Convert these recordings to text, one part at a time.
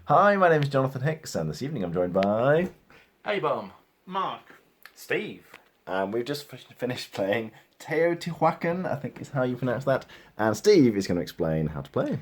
Hi, my name is Jonathan Hicks, and this evening I'm joined by A-Bomb. Mark. Steve. and we've just finished playing Teotihuacan, I think is how you pronounce that, and Steve is going to explain how to play.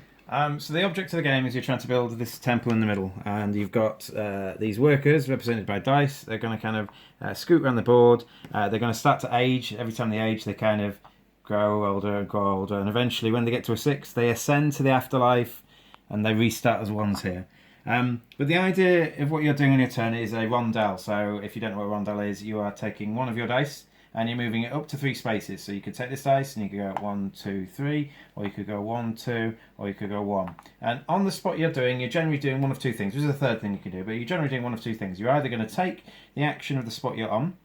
So the object of the game is you're trying to build this temple in the middle, and you've got these workers represented by dice. They're going to kind of scoot around the board. They're going to start to age. Every time they age, they kind of grow older and grow older, and eventually, when they get to a 6, they ascend to the afterlife, and they restart as ones here. But the idea of what you're doing on your turn is a rondelle. So if you don't know what a rondelle is, you are taking one of your dice and you're moving it up to 3 spaces. So you could take this dice and you could go 1, 2, 3, or you could go 1, 2, or you could go 1. And on the spot you're generally doing one of two things. This is the third thing you can do, but you're generally doing one of two things. You're either going to take the action of the spot you're on,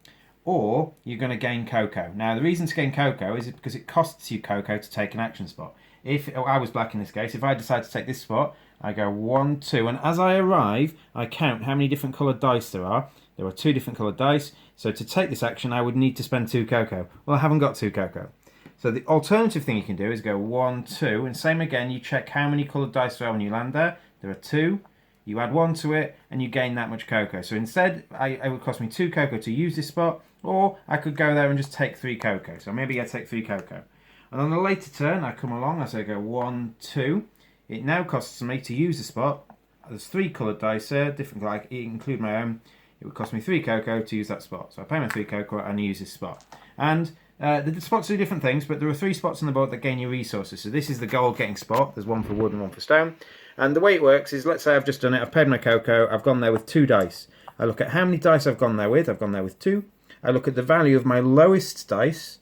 or you're going to gain cocoa. Now the reason to gain cocoa is because it costs you cocoa to take an action spot. If I was black in this case, if I decide to take this spot, I go 1, 2, and as I arrive, I count how many different coloured dice there are. There are 2 different coloured dice, so to take this action, I would need to spend 2 cocoa. Well, I haven't got 2 cocoa. So the alternative thing you can do is go 1, 2, and same again, you check how many coloured dice there are when you land there. There are 2. You add 1 to it, and you gain that much cocoa. So instead, it would cost me 2 cocoa to use this spot, or I could go there and just take 3 cocoa. So maybe I take 3 cocoa. And on a later turn, I come along, as I go 1, 2. It now costs me to use the spot. There's 3 coloured dice here, different, like include my own. It would cost me 3 cocoa to use that spot. So I pay my 3 cocoa and use this spot. And the spots do different things, but there are 3 spots on the board that gain you resources. So this is the gold getting spot. There's one for wood and one for stone. And the way it works is, let's say I've just done it. I've paid my cocoa. I've gone there with 2 dice. I look at how many dice I've gone there with. I've gone there with 2. I look at the value of my lowest dice,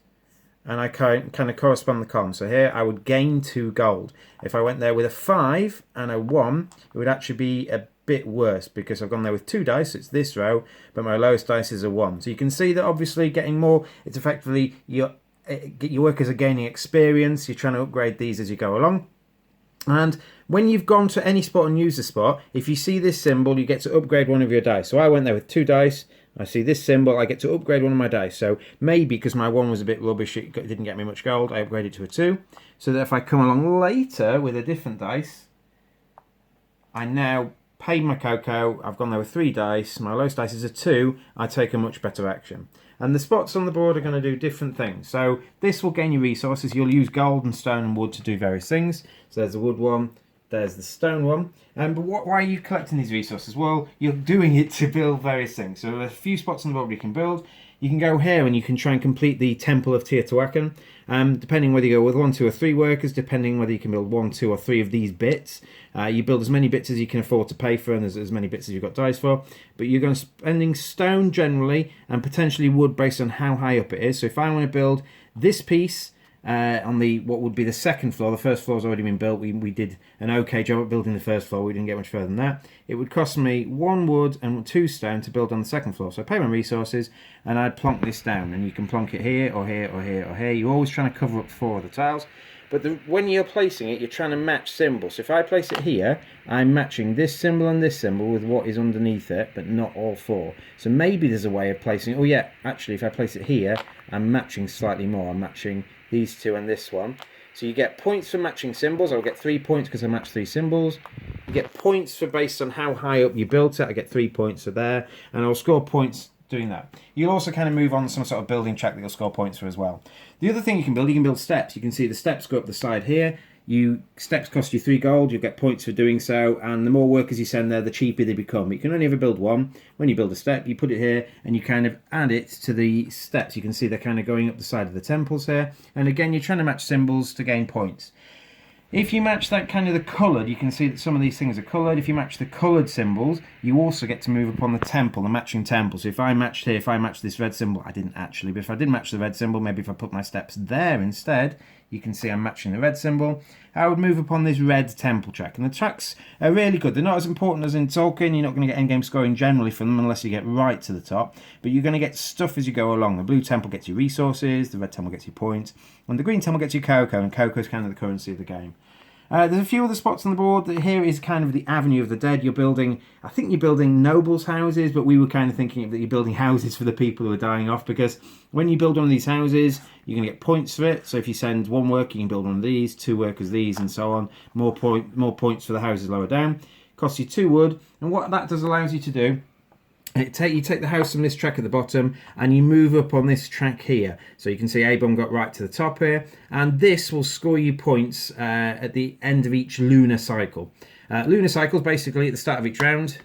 and I kind of correspond the column. So here I would gain 2 gold. If I went there with a 5 and a 1, it would actually be a bit worse because I've gone there with 2 dice, it's this row, but my lowest dice is a 1. So you can see that obviously getting more, it's effectively your workers are gaining experience, you're trying to upgrade these as you go along. And when you've gone to any spot and used the spot, if you see this symbol, you get to upgrade one of your dice. So I went there with 2 dice. I see this symbol, I get to upgrade one of my dice. So maybe because my 1 was a bit rubbish, it didn't get me much gold, I upgraded to a 2. So that if I come along later with a different dice, I now pay my cocoa, I've gone there with 3 dice, my lowest dice is a 2, I take a much better action. And the spots on the board are going to do different things. So this will gain you resources, you'll use gold and stone and wood to do various things. So there's the wood one, there's the stone one. But why are you collecting these resources? Well, you're doing it to build various things. So there are a few spots on the board where you can build. You can go here and you can try and complete the Temple of Teotihuacan. Depending whether you go with 1, 2 or 3 workers, depending whether you can build 1, 2 or 3 of these bits. You build as many bits as you can afford to pay for and as many bits as you've got dice for. But you're going to spending stone generally and potentially wood based on how high up it is. So if I want to build this piece on the what would be the second floor, the first floor's already been built. We did an okay job at building the first floor. We didn't get much further than that. It would cost me 1 wood and 2 stone to build on the second floor. So I pay my resources and I'd plonk this down, and you can plonk it here or here or here or here. You're always trying to cover up 4 of the tiles. But when you're placing it, you're trying to match symbols. So if I place it here, I'm matching this symbol and this symbol with what is underneath it, but not all 4. So maybe there's a way of placing it. Oh yeah, actually if I place it here, I'm matching slightly more. I'm matching these 2 and this one. So you get points for matching symbols. I'll get 3 points because I match 3 symbols. You get points for based on how high up you built it. I get 3 points for there. And I'll score points doing that. You'll also kind of move on some sort of building track that you'll score points for as well. The other thing you can build steps. You can see the steps go up the side here. Steps cost you 3 gold, you'll get points for doing so, and the more workers you send there, the cheaper they become. You can only ever build 1. When you build a step, you put it here, and you kind of add it to the steps. You can see they're kind of going up the side of the temples here, and again, you're trying to match symbols to gain points. If you match that kind of the coloured, you can see that some of these things are coloured. If you match the coloured symbols, you also get to move upon the temple, the matching temple. So if I matched here, if I matched this red symbol, I didn't actually, but if I did match the red symbol, maybe if I put my steps there instead, you can see I'm matching the red symbol. I would move upon this red temple track. And the tracks are really good. They're not as important as in Tolkien. You're not going to get endgame scoring generally from them unless you get right to the top. But you're going to get stuff as you go along. The blue temple gets you resources, the red temple gets you points, and the green temple gets you cocoa, and cocoa is kind of the currency of the game. There's a few other spots on the board. Here is kind of the Avenue of the Dead. You're building, I think you're building nobles' houses, but we were kind of thinking that you're building houses for the people who are dying off, because when you build one of these houses, you're going to get points for it. So if you send 1 worker, you can build one of these, 2 workers these, and so on. More points for the houses lower down. costs you 2 wood, and what that does allows you to do, you take the house from this track at the bottom and you move up on this track here. So you can see A-bomb got right to the top here, and this will score you points at the end of each lunar cycle. Lunar cycles basically at the start of each round.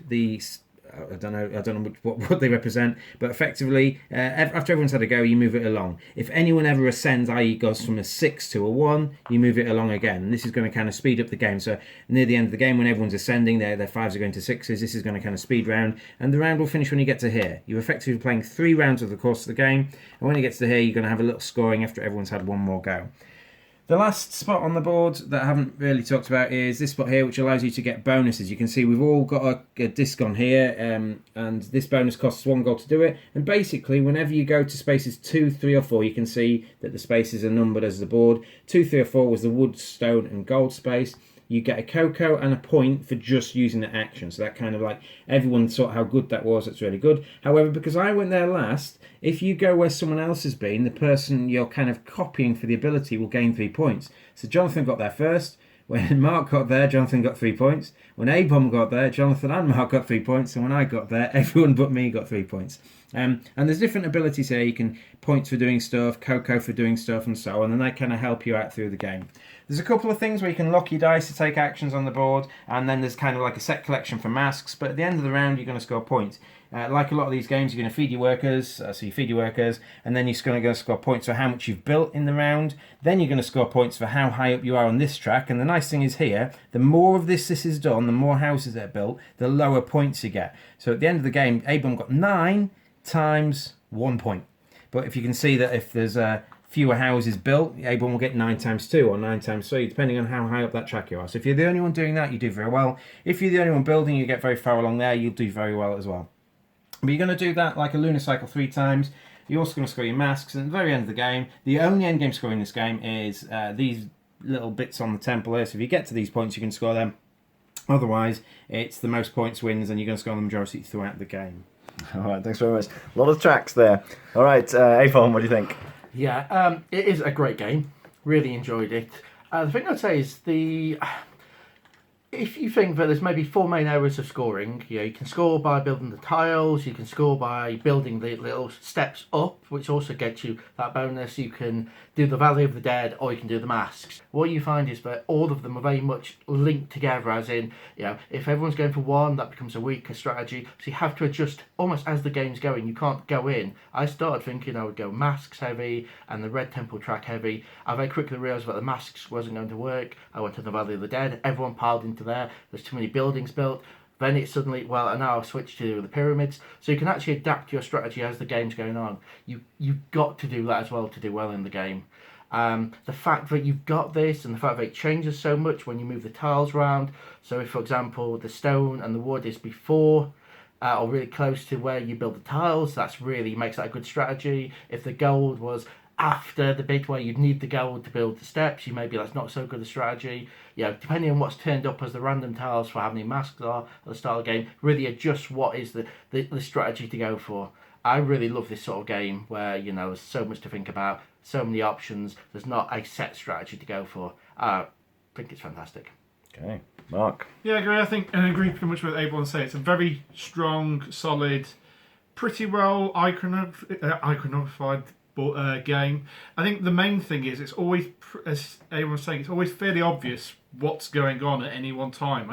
I don't know what they represent, but effectively, after everyone's had a go, you move it along. If anyone ever ascends, i.e. goes from a 6 to a 1, you move it along again. And this is going to kind of speed up the game. So near the end of the game, when everyone's ascending, their 5s are going to 6s, this is going to kind of speed round, and the round will finish when you get to here. You're effectively playing 3 rounds over the course of the game, and when it gets to here, you're going to have a little scoring after everyone's had one more go. The last spot on the board that I haven't really talked about is this spot here, which allows you to get bonuses. You can see we've all got a disc on here, and this bonus costs 1 gold to do it. And basically, whenever you go to spaces 2, 3 or 4, you can see that the spaces are numbered as the board. 2, 3 or 4 was the wood, stone and gold space. You get a cocoa and a point for just using the action. So that kind of like, everyone saw how good that was. That's really good. However, because I went there last, if you go where someone else has been, the person you're kind of copying for the ability will gain 3 points. So Jonathan got there first. When Mark got there, Jonathan got 3 points. When A-bomb got there, Jonathan and Mark got 3 points. And when I got there, everyone but me got 3 points. And there's different abilities here. You can points for doing stuff, cocoa for doing stuff, and so on. And they kind of help you out through the game. There's a couple of things where you can lock your dice to take actions on the board. And then there's kind of like a set collection for masks. But at the end of the round, you're going to score points. Like a lot of these games, you're going to feed your workers, so you feed your workers, and then you're going to go score points for how much you've built in the round. Then you're going to score points for how high up you are on this track. And the nice thing is here, the more of this is done, the more houses that are built, the lower points you get. So at the end of the game, A-bomb got 9 times 1 point. But if you can see that if there's fewer houses built, A-bomb will get 9 times 2 or 9 times 3, depending on how high up that track you are. So if you're the only one doing that, you do very well. If you're the only one building, you get very far along there, you'll do very well as well. But you're going to do that like a lunar cycle 3 times. You're also going to score your masks. And at the very end of the game, the only end game score in this game is these little bits on the temple here. So if you get to these points, you can score them. Otherwise, it's the most points wins, and you're going to score the majority throughout the game. All right, thanks very much. A lot of tracks there. All right, A-bomb, what do you think? Yeah, it is a great game. Really enjoyed it. The thing I'd say is if you think that there's maybe 4 main areas of scoring, you can score by building the tiles, you can score by building the little steps up, which also gets you that bonus. You can do the Valley of the Dead, or you can do the masks. What you find is that all of them are very much linked together, as in, if everyone's going for one, that becomes a weaker strategy. So you have to adjust almost as the game's going. You can't go in. I started thinking I would go masks heavy and the Red Temple track heavy. I very quickly realised that the masks wasn't going to work. I went to the Valley of the Dead. Everyone piled into there. There's too many buildings built. Then it's suddenly, and now I've switched to the pyramids. So you can actually adapt your strategy as the game's going on. You've got to do that as well to do well in the game. The fact that you've got this, and the fact that it changes so much when you move the tiles around. So if, for example, the stone and the wood is before or really close to where you build the tiles, that's really makes that a good strategy. If the gold was after the bit where you'd need the gold to build the steps, maybe that's not so good a strategy. Depending on what's turned up as the random tiles for how many masks are at the start of the game, really adjust what is the strategy to go for. I really love this sort of game where, there's so much to think about, so many options, there's not a set strategy to go for. I think it's fantastic. Okay, Mark. Yeah, I agree. I agree pretty much with what everyone say. It's a very strong, solid, pretty well iconographied game. I think the main thing is it's always, as everyone was saying, it's always fairly obvious what's going on at any one time.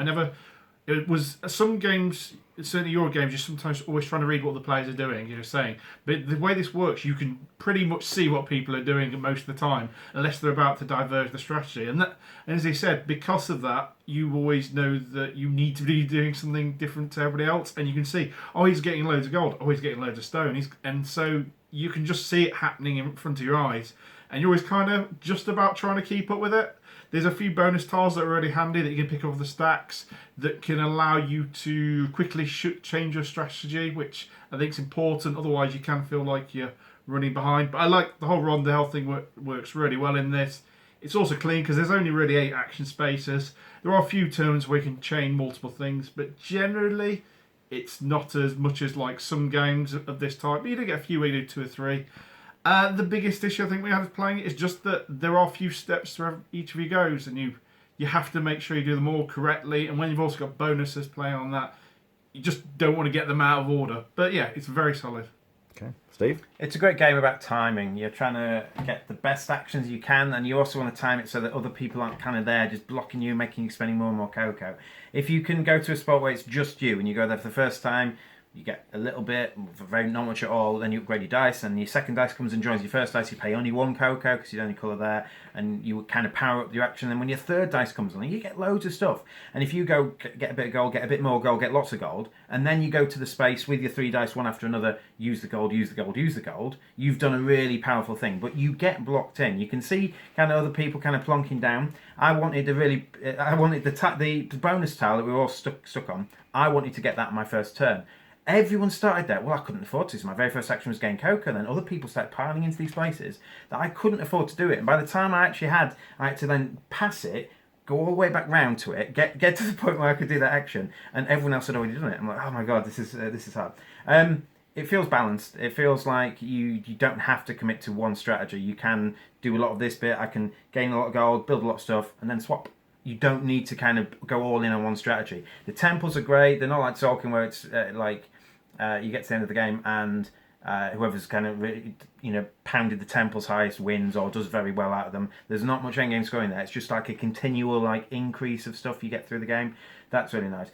It was some games, certainly your games, you're sometimes always trying to read what the players are doing, you're saying. But the way this works, you can pretty much see what people are doing most of the time, unless they're about to diverge the strategy. And as he said, because of that, you always know that you need to be doing something different to everybody else. And you can see, he's getting loads of gold, he's getting loads of stone. And so you can just see it happening in front of your eyes. And you're always kind of just about trying to keep up with it. There's a few bonus tiles that are really handy that you can pick off the stacks that can allow you to quickly change your strategy, which I think is important. Otherwise, you can feel like you're running behind. But I like the whole rondelle thing works really well in this. It's also clean because there's only really 8 action spaces. There are a few turns where you can chain multiple things, but generally it's not as much as like some games of this type. But you do get a few where you do 2 or 3. The biggest issue I think we have playing it is just that there are a few steps through each of your goes, and you you have to make sure you do them all correctly. And when you've also got bonuses playing on that, you just don't want to get them out of order. But yeah, it's very solid. Okay, Steve? It's a great game about timing. You're trying to get the best actions you can, and you also want to time it so that other people aren't kind of there just blocking you, making you spending more and more cocoa. If you can go to a spot where it's just you and you go there for the first time, you get a little bit, very not much at all, then you upgrade your dice, and your second dice comes and joins your first dice, you pay only 1 cocoa because you don't have any colour there, and you kind of power up your action, and when your third dice comes along, you get loads of stuff. And if you go get a bit of gold, get a bit more gold, get lots of gold, and then you go to the space with your 3 dice, one after another, use the gold, use the gold, use the gold, you've done a really powerful thing, but you get blocked in. You can see kind of other people kind of plonking down. I wanted the bonus tile that we were all stuck on, I wanted to get that on my first turn. Everyone started there. Well, I couldn't afford to. So my very first action was gain cocoa. Then other people started piling into these places that I couldn't afford to do it. And by the time I had to then pass it, go all the way back round to it, get to the point where I could do that action, and everyone else had already done it. I'm like, oh my god, this is hard. It feels balanced. It feels like you don't have to commit to one strategy. You can do a lot of this bit. I can gain a lot of gold, build a lot of stuff, and then swap. You don't need to kind of go all in on one strategy. The temples are great. They're not like Tolkien where it's you get to the end of the game and whoever's kind of pounded the temples highest wins or does very well out of them. There's not much endgame scoring there. It's just like a continual increase of stuff you get through the game. That's really nice.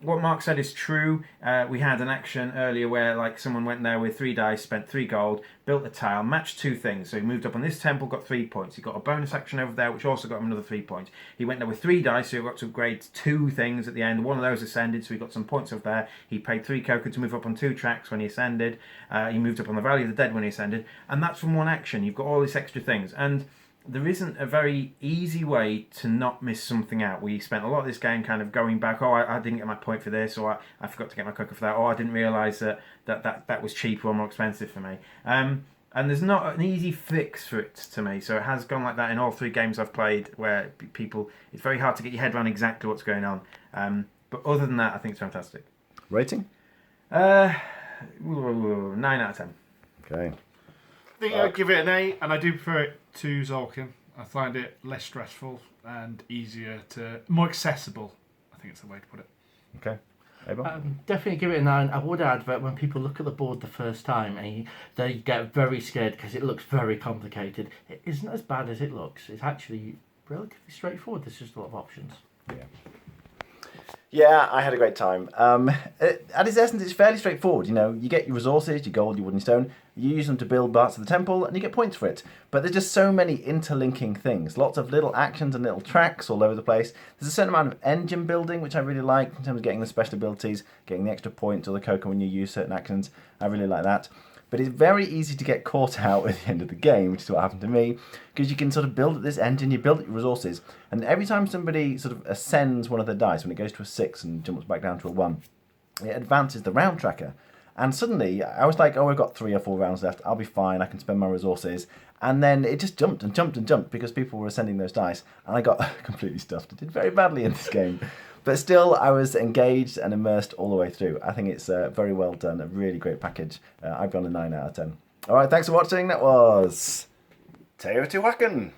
What Mark said is true. We had an action earlier where someone went there with 3 dice, spent 3 gold, built a tile, matched 2 things. So he moved up on this temple, got 3 points. He got a bonus action over there, which also got him another 3 points. He went there with 3 dice, so he got to upgrade 2 things at the end. One of those ascended, so he got some points over there. He paid 3 cocoa to move up on 2 tracks when he ascended. He moved up on the Valley of the Dead when he ascended. And that's from one action. You've got all these extra things. And there isn't a very easy way to not miss something out. We spent a lot of this game kind of going back, I didn't get my point for this, or I forgot to get my cocoa for that, or I didn't realise that was cheaper or more expensive for me. And there's not an easy fix for it to me, so it has gone like that in all 3 games I've played, where it's very hard to get your head around exactly what's going on. But other than that, I think it's fantastic. Rating? 9 out of 10. Okay. I think I'd give it an 8, and I do prefer it to Zolkin. I find it less stressful and more accessible. I think it's the way to put it. Okay. Definitely give it a 9. I would add that when people look at the board the first time, they get very scared because it looks very complicated. It isn't as bad as it looks. It's actually relatively straightforward. There's just a lot of options. Yeah, I had a great time. At its essence, it's fairly straightforward. You get your resources, your gold, your wooden stone, you use them to build parts of the temple, and you get points for it. But there's just so many interlinking things. Lots of little actions and little tracks all over the place. There's a certain amount of engine building, which I really like, in terms of getting the special abilities, getting the extra points or the cocoa when you use certain actions. I really like that. But it's very easy to get caught out at the end of the game, which is what happened to me, because you can sort of build up this engine, you build up your resources, and every time somebody sort of ascends one of their dice, when it goes to a 6 and jumps back down to a 1, it advances the round tracker. And suddenly, I was like, I've got 3 or 4 rounds left, I'll be fine, I can spend my resources. And then it just jumped and jumped and jumped because people were ascending those dice, and I got completely stuffed. I did very badly in this game. But still, I was engaged and immersed all the way through. I think it's very well done, a really great package. I've gone a 9 out of 10. All right, thanks for watching. That was Teotihuacan.